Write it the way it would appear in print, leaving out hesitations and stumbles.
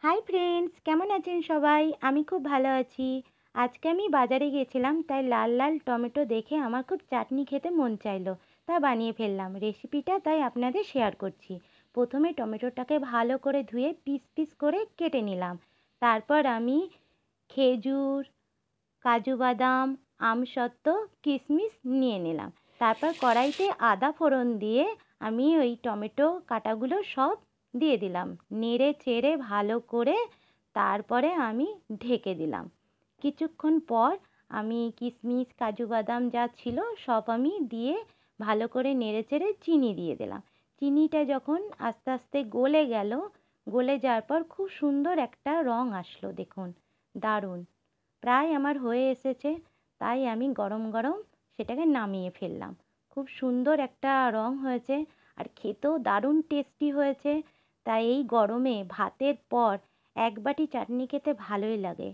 Hi friends, কেমন আছেন সবাই? আমি খুব ভালো আছি। আজকে আমি বাজারে গিয়েছিলাম, তাই লাল লাল টমেটো দেখে আমার খুব চাটনি খেতে মন চাইলো। তা বানিয়ে ফেললাম। রেসিপিটা তাই আপনাদের শেয়ার করছি। প্রথমে টমেটোটাকে ভালো করে ধুয়ে পিস পিস করে কেটে নিলাম। তারপর আমি খেজুর, কাজু বাদাম, আমসত্ত্ব, কিশমিশ নিয়ে নিলাম। তারপর কড়াইতে আদা ফোড়ন দিয়ে আমি ওই টমেটো কাটাগুলো সব দিয়ে দিলাম। নেড়ে চেড়ে ভালো করে তারপরে আমি ঢেকে দিলাম। কিছুক্ষণ পর আমি কিশমিশ, কাজু বাদাম যা ছিল সব আমি দিয়ে ভালো করে নেড়ে চেড়ে চিনি দিয়ে দিলাম। চিনিটা যখন আস্তে আস্তে গলে গেল, গলে যাওয়ার পর খুব সুন্দর একটা রং আসলো, দেখুন, দারুণ। প্রায় আমার হয়ে এসেছে, তাই আমি গরম গরম সেটাকে নামিয়ে ফেললাম। খুব সুন্দর একটা রং হয়েছে আর খেতেও দারুণ টেস্টি হয়েছে। তাই এই গরমে ভাতের পর এক বাটি চাটনি খেতে ভালোই লাগে।